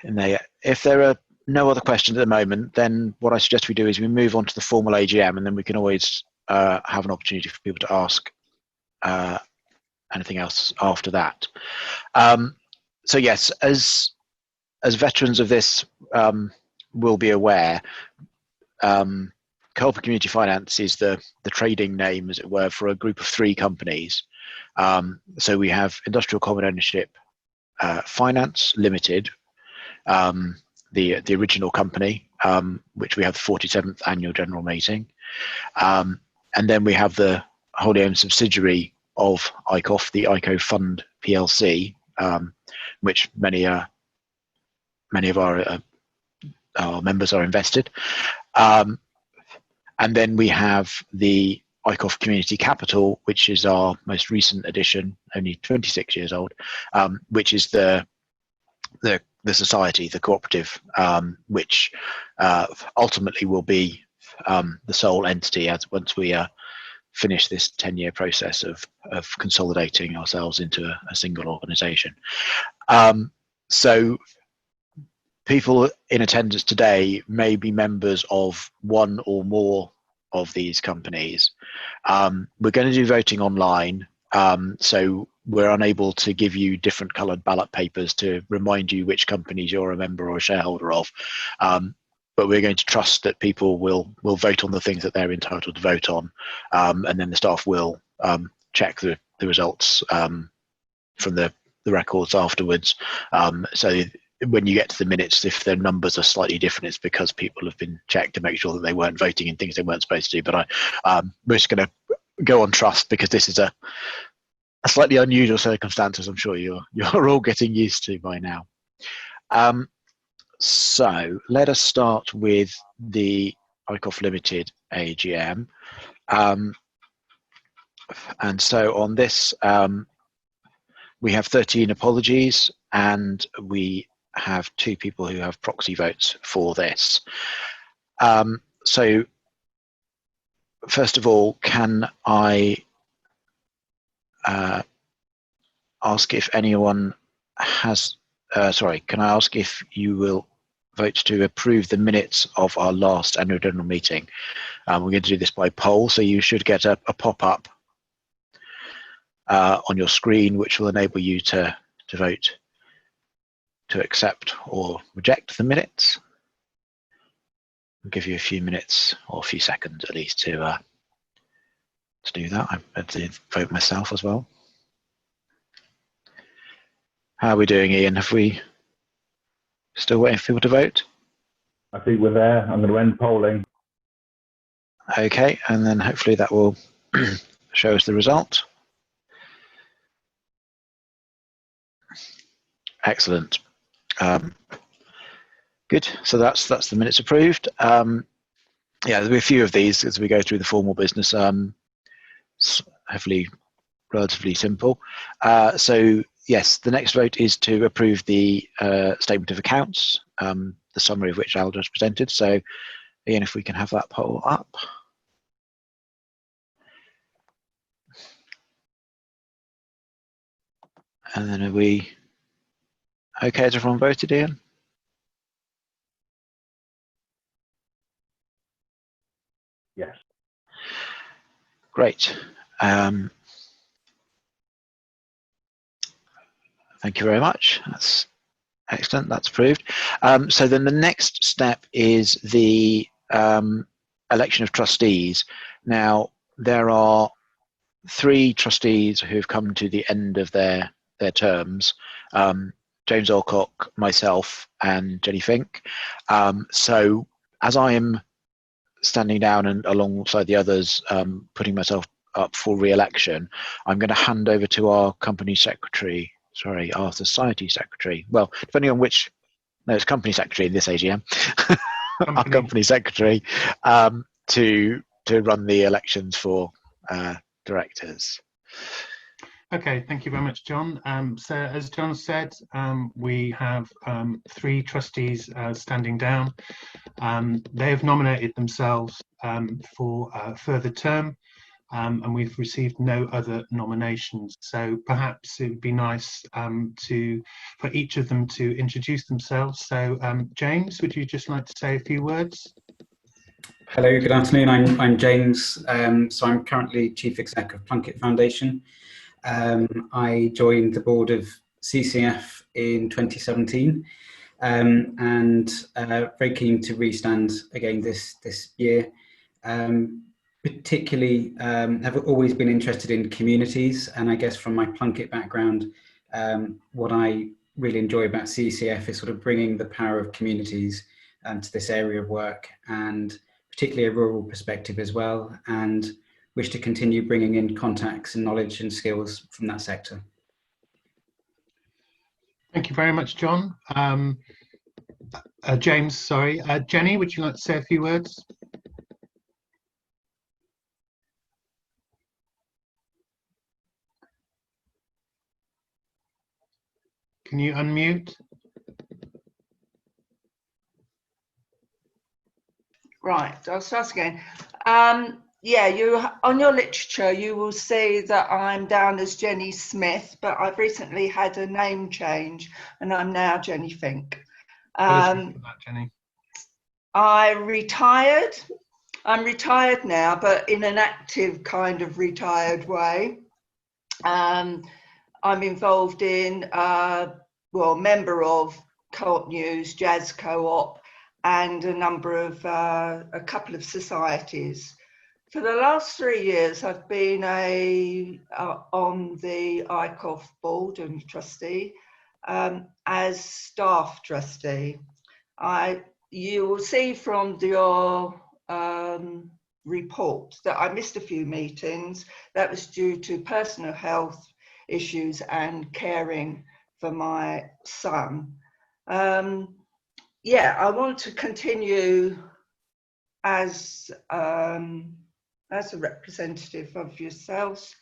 If there are no other questions at the moment, then what I suggest we do is we move on to the formal AGM, and then we can always have an opportunity for people to ask anything else after that. So yes, as veterans of this will be aware, Co-operative Community Finance is the trading name, as it were, for a group of 3 companies. So we have Industrial Common Ownership Finance Limited, the original company, which we have the 47th annual general meeting, and then we have the wholly owned subsidiary of ICOF, the ICOF Plc, which many of our members are invested, and then we have the ICOF Community Capital, which is our most recent addition, only 26 years old, which is the society, the cooperative, which ultimately will be the sole entity once we finish this 10-year process of consolidating ourselves into a single organisation. So people in attendance today may be members of one or more of these companies. We're going to do voting online, so we're unable to give you different coloured ballot papers to remind you which companies you're a member or a shareholder of. But we're going to trust that people will vote on the things that they're entitled to vote on, and then the staff will check the results from the records afterwards. So when you get to the minutes, if their numbers are slightly different, it's because people have been checked to make sure that they weren't voting in things they weren't supposed to do. But we're just going to go on trust, because this is a slightly unusual circumstance, as I'm sure you're all getting used to by now. So let us start with the ICOF Limited AGM. And so on this, we have 13 apologies, and we have 2 people who have proxy votes for this. So first of all, can I ask if anyone has, can I ask if you will vote to approve the minutes of our last annual general meeting? We're going to do this by poll, so you should get a pop-up on your screen, which will enable you to vote to accept or reject the minutes. I'll give you a few minutes, or a few seconds at least, to do that. I had to vote myself as well. How are we doing, Ian? Have we still waiting for people to vote? I think we're there. I'm going to end polling. Okay, and then hopefully that will show us the result. Excellent. Good. So that's the minutes approved. Yeah, there'll be a few of these as we go through the formal business. Hopefully, relatively simple. So yes, the next vote is to approve the statement of accounts, the summary of which Al just presented. So, Ian, if we can have that poll up. And then are we okay? Has everyone voted, Ian? Yes. Great. Thank you very much. That's excellent. That's approved. So then the next step is the election of trustees. Now, there are 3 trustees who have come to the end of their terms. James Alcock, myself, and Jenny Fink. So as I am standing down and alongside the others, putting myself up for re-election, I'm going to hand over to our company secretary, our society secretary. Well, depending on which, no, it's company secretary in this AGM. Our company secretary, to run the elections for directors. Okay, thank you very much, John. So as John said, we have 3 trustees standing down. They have nominated themselves for a further term. and we've received no other nominations. So perhaps it would be nice for each of them to introduce themselves. So James, would you just like to say a few words? Hello, good afternoon. I'm James. So I'm currently Chief Exec of Plunkett Foundation. I joined the board of CCF in 2017, and very keen to restand again this year. Particularly have always been interested in communities, and I guess from my Plunkett background, what I really enjoy about CCF is sort of bringing the power of communities to this area of work, and particularly a rural perspective as well, and wish to continue bringing in contacts and knowledge and skills from that sector. Thank you very much, John. James, sorry. Jenny, would you like to say a few words? Can you unmute? Right, I'll start again. Yeah, on your literature, you will see that I'm down as Jenny Smith, but I've recently had a name change and I'm now Jenny Fink. Jenny? I'm retired now, but in an active kind of retired way. I'm involved in, member of Co-op News, Jazz Co-op, and a couple of societies. For the last 3 years, I've been on the ICOF board and trustee as staff trustee. You will see from your report that I missed a few meetings. That was due to personal health issues and caring for my son. Yeah, I want to continue as a representative of yourselves,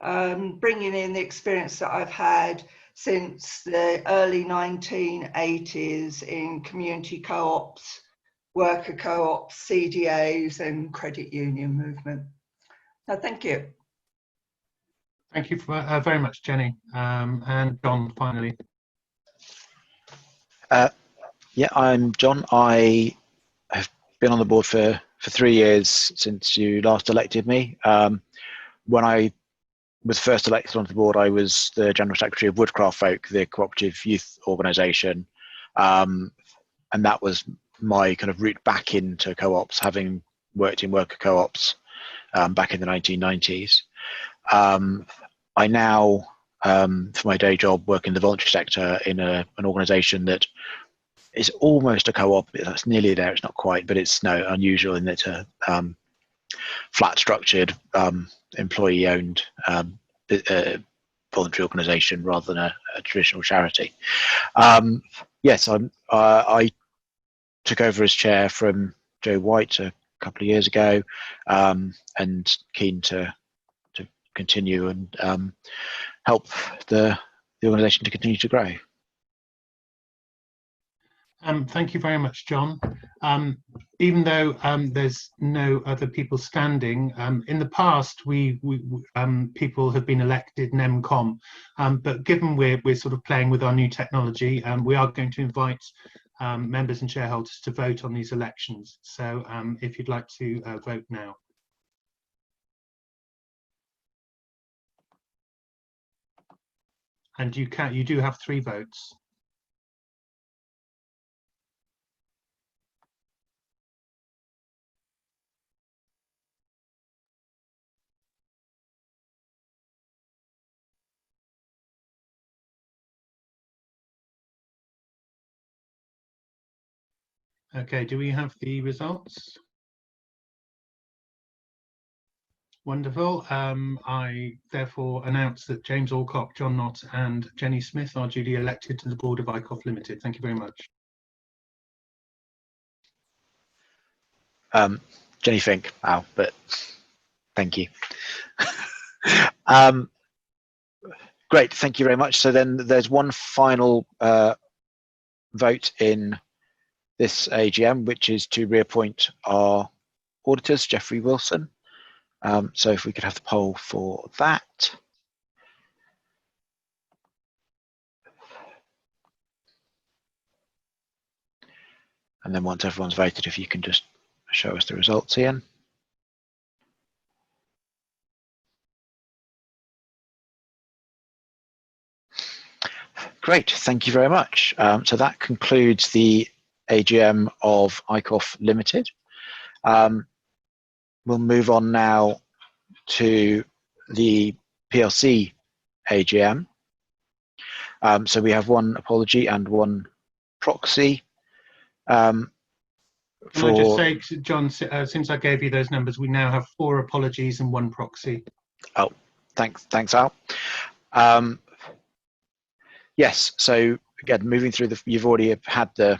bringing in the experience that I've had since the early 1980s in community co-ops, worker co-ops, CDAs and credit union movement. So thank you. Thank you very much, Jenny. And John, finally. Yeah, I'm John. I have been on the board for 3 years since you last elected me. When I was first elected onto the board, I was the General Secretary of Woodcraft Folk, the cooperative youth organisation. And that was my kind of route back into co-ops, having worked in worker co-ops back in the 1990s. I now, for my day job, work in the voluntary sector in an organisation that is almost a co-op. That's nearly there. It's not quite, but it's unusual in that it's a flat structured, employee-owned voluntary organisation rather than a traditional charity. Yes, I took over as chair from Joe White a couple of years ago, and keen to continue and help the organisation to continue to grow. Thank you very much, John. Even though there's no other people standing, in the past people have been elected NEMCOM, but given we're sort of playing with our new technology, we are going to invite members and shareholders to vote on these elections. So if you'd like to vote now. And you do have 3 votes. Okay, do we have the results? Wonderful. I therefore announce that James Alcock, John Knott and Jenny Smith are duly elected to the board of ICOF Ltd. Thank you very much. Jenny Fink, but thank you. Great, thank you very much. So then there's one final vote in this AGM, which is to reappoint our auditors, Jeffrey Wilson. So if we could have the poll for that. And then once everyone's voted, if you can just show us the results, Ian. Great, thank you very much. So that concludes the AGM of ICOF Limited. We'll move on now to the PLC AGM. So we have one apology and one proxy. Can I just say, John, since I gave you those numbers, we now have 4 apologies and 1 proxy. Oh, thanks, Al. Yes, so again, moving through you've already had the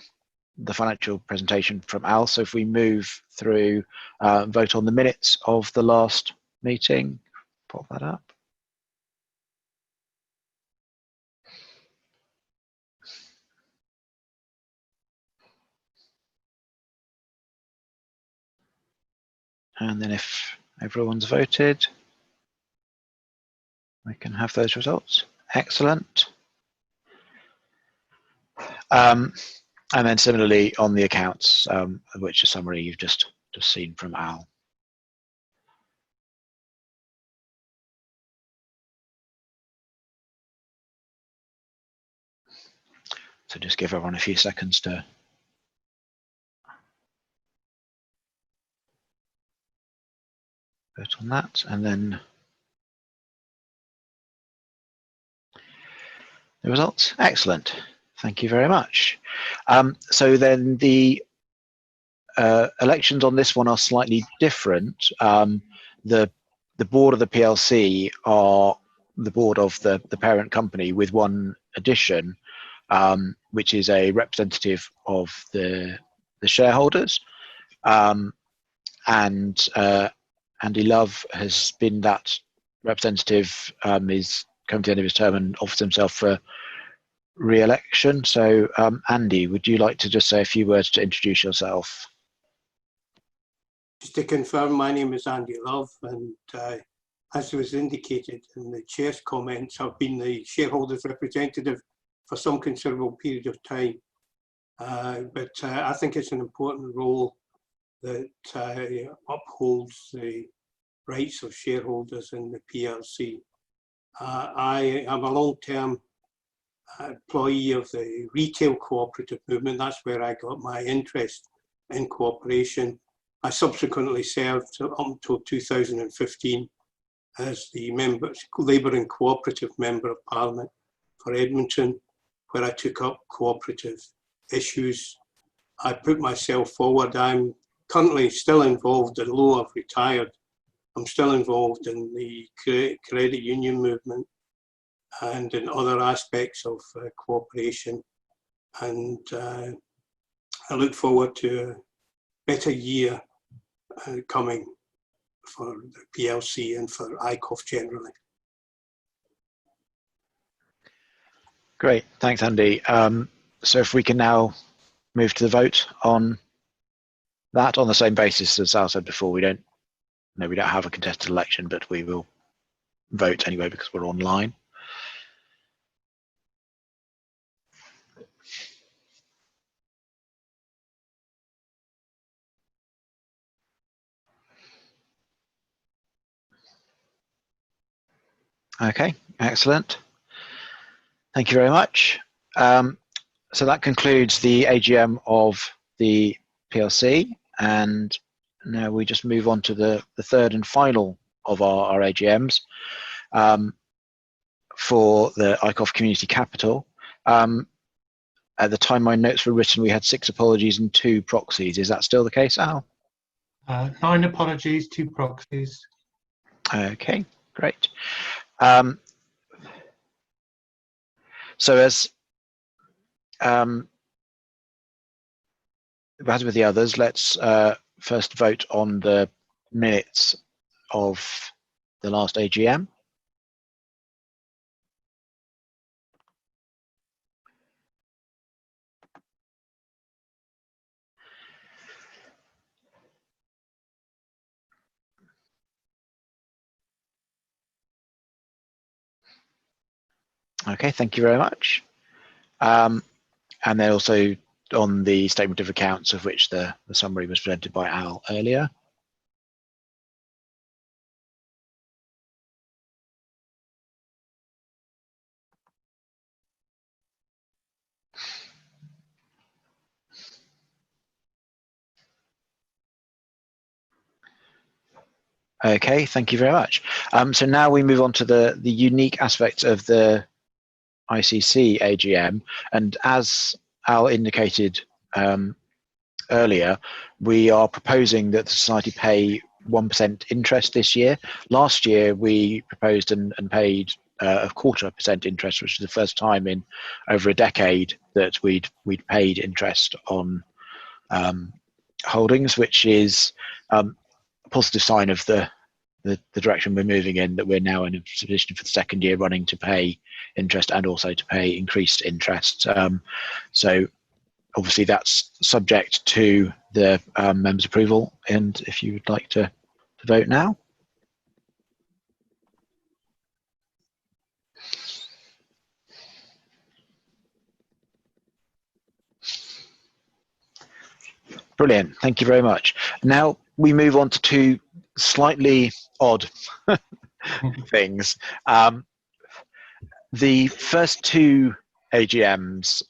financial presentation from Al. So if we move through, vote on the minutes of the last meeting, pop that up. And then if everyone's voted, we can have those results. Excellent. And then similarly on the accounts, which is a summary you've just seen from Al. So just give everyone a few seconds to vote on that, and then the results. Excellent. Thank you very much. So then the elections on this one are slightly different. The board of the PLC are the board of the parent company, with one addition, which is a representative of the shareholders. And Andy Love has been that representative, is coming to the end of his term and offers himself for re-election. So Andy, would you like to just say a few words to introduce yourself? Just to confirm, my name is Andy Love, and as was indicated in the chair's comments, I've been the shareholders' representative for some considerable period of time. But I think it's an important role that upholds the rights of shareholders in the PLC. I am a long-term employee of the retail cooperative movement. That's where I got my interest in cooperation. I subsequently served up until 2015 as the Labour and Cooperative Member of Parliament for Edmonton, where I took up cooperative issues. I put myself forward. I'm currently still involved, although I've retired. I'm still involved in the credit union movement and in other aspects of cooperation. And I look forward to a better year coming for the PLC and for ICOF generally. Great, thanks, Andy. So if we can now move to the vote on that on the same basis as Al said before, we don't have a contested election, but we will vote anyway because we're online. Okay, excellent. Thank you very much. So that concludes the AGM of the PLC, and now we just move on to the third and final of our AGMs for the ICOF Community Capital. At the time my notes were written, we had 6 apologies and 2 proxies. Is that still the case, Al? 9 apologies, 2 proxies. Okay, great. So as with the others, let's first vote on the minutes of the last AGM. Okay, thank you very much. And then also on the statement of accounts, of which the summary was presented by Al earlier. Okay, thank you very much. So now we move on to the unique aspects of the ICC AGM, and as Al indicated earlier, we are proposing that the society pay 1% interest this year. Last year we proposed and paid a 0.25% interest, which is the first time in over a decade that we'd paid interest on holdings, which is a positive sign of the direction we're moving in, that we're now in a position for the second year running to pay interest and also to pay increased interest. So obviously that's subject to the members' approval, and if you would like to vote now. Brilliant, thank you very much. Now we move on to two slightly odd things. The first two AGMs,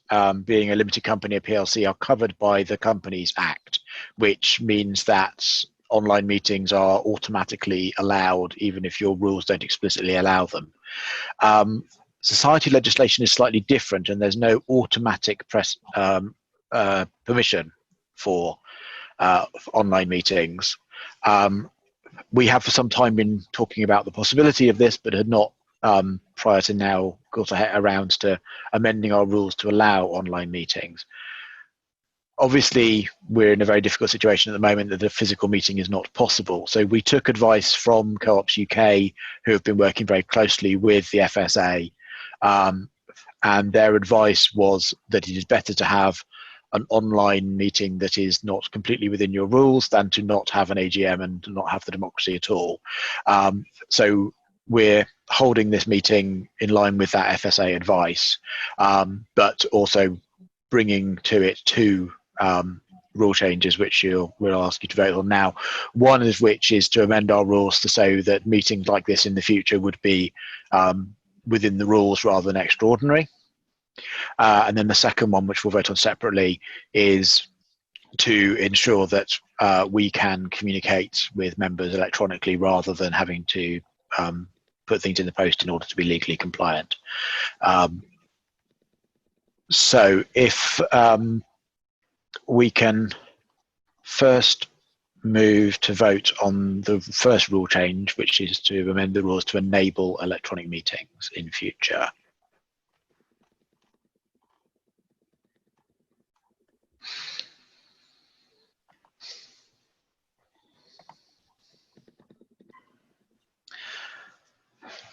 being a limited company, a PLC, are covered by the Companies Act, which means that online meetings are automatically allowed, even if your rules don't explicitly allow them. Society legislation is slightly different, and there's no automatic permission for online meetings. We have for some time been talking about the possibility of this, but had not prior to now got around to amending our rules to allow online meetings. Obviously, we're in a very difficult situation at the moment that a physical meeting is not possible. So we took advice from Co-ops UK, who have been working very closely with the FSA, and their advice was that it is better to have an online meeting that is not completely within your rules than to not have an AGM and not have the democracy at all. So we're holding this meeting in line with that FSA advice, but also bringing to it two rule changes, which we'll ask you to vote on now. One of which is to amend our rules to say that meetings like this in the future would be within the rules rather than extraordinary. And then the second one, which we'll vote on separately, is to ensure that we can communicate with members electronically rather than having to put things in the post in order to be legally compliant. So if we can first move to vote on the first rule change, which is to amend the rules to enable electronic meetings in future.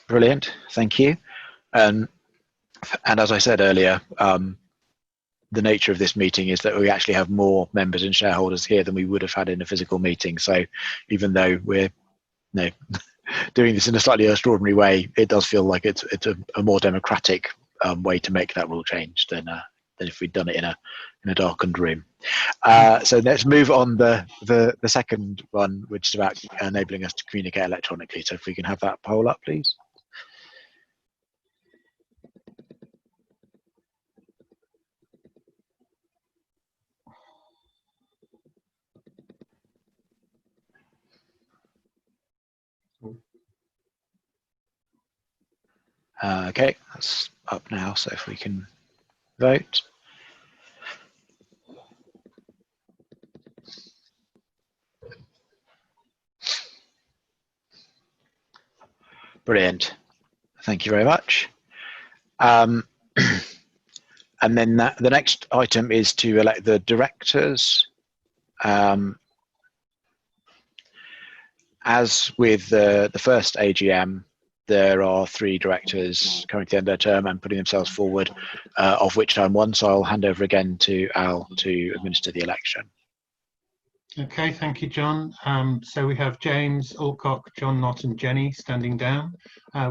Brilliant, thank you. And as I said earlier, the nature of this meeting is that we actually have more members and shareholders here than we would have had in a physical meeting. So even though we're doing this in a slightly extraordinary way, it does feel like it's a more democratic way to make that rule change than if we'd done it in a darkened room. So let's move on the second one, which is about enabling us to communicate electronically. So if we can have that poll up, please. Okay, that's up now, so if we can vote. Brilliant, thank you very much. And then the next item is to elect the directors. As with the first AGM, there are 3 directors coming to the end of their term and putting themselves forward, of which I'm one, so I'll hand over again to Al to administer the election. Okay, thank you, John. So we have James, Alcock, John Knott and Jenny standing down.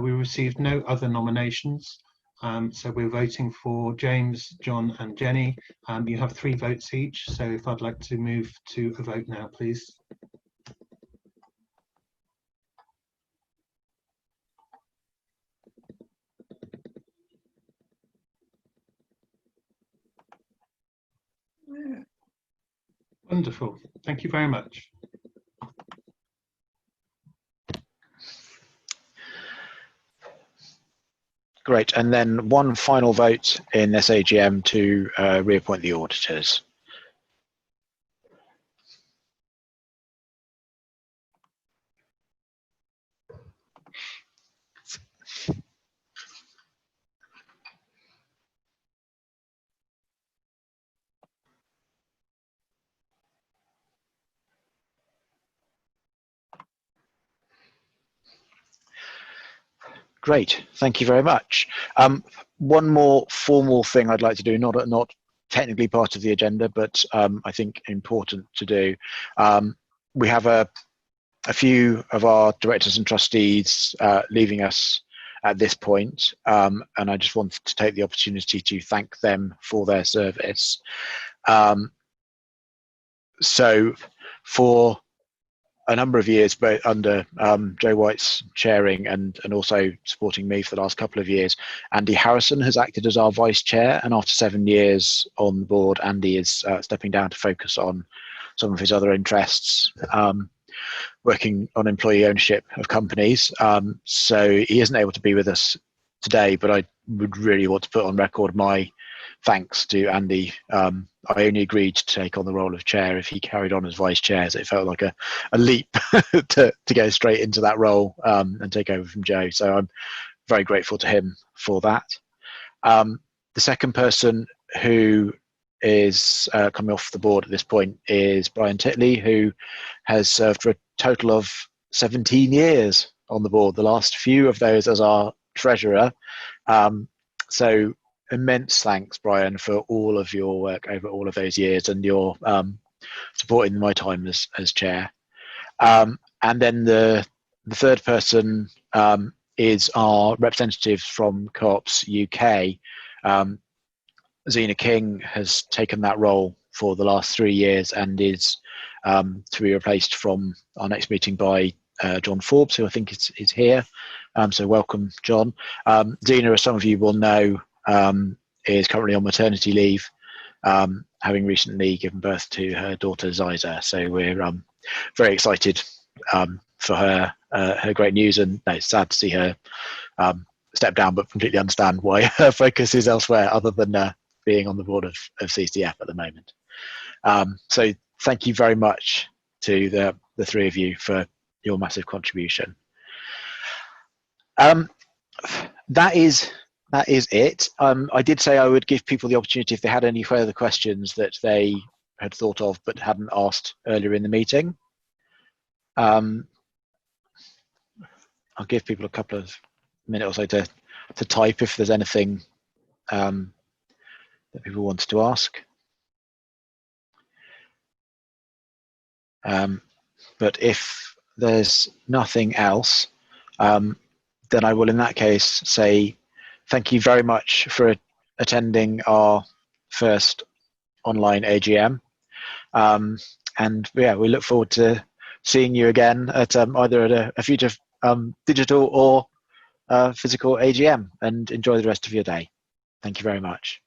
We received no other nominations. So we're voting for James, John and Jenny. You have 3 votes each, so if I'd like to move to a vote now, please. Wonderful. Thank you very much. Great. And then one final vote in this AGM to reappoint the auditors. Great, thank you very much. One more formal thing I'd like to do, not technically part of the agenda, but I think important to do. We have a few of our directors and trustees leaving us at this point, and I just wanted to take the opportunity to thank them for their service. So for a number of years, both under Joe White's chairing and also supporting me for the last couple of years, Andy Harrison has acted as our vice chair, and after 7 years on the board, Andy is stepping down to focus on some of his other interests, working on employee ownership of companies. So he isn't able to be with us today, but I would really want to put on record my thanks to Andy. I only agreed to take on the role of chair if he carried on as vice chair, so it felt like a leap to go straight into that role and take over from Joe. So I'm very grateful to him for that. The second person who is coming off the board at this point is Brian Titley, who has served for a total of 17 years on the board, the last few of those as our treasurer. So immense thanks, Brian, for all of your work over all of those years and your support in my time as chair. And then the third person is our representative from Co-ops UK. Zena King has taken that role for the last 3 years and is to be replaced from our next meeting by John Forbes, who I think is here. So welcome, John. Zena, as some of you will know, is currently on maternity leave, having recently given birth to her daughter Ziza. So we're very excited for her great news, and it's sad to see her step down, but completely understand why her focus is elsewhere other than being on the board of CCF at the moment. So thank you very much to the 3 of you for your massive contribution. That is it. I did say I would give people the opportunity if they had any further questions that they had thought of but hadn't asked earlier in the meeting. I'll give people a couple of minutes or so to type if there's anything that people wanted to ask. But if there's nothing else, then I will in that case say thank you very much for attending our first online AGM. And yeah, we look forward to seeing you again at either at a future digital or physical AGM, and enjoy the rest of your day. Thank you very much.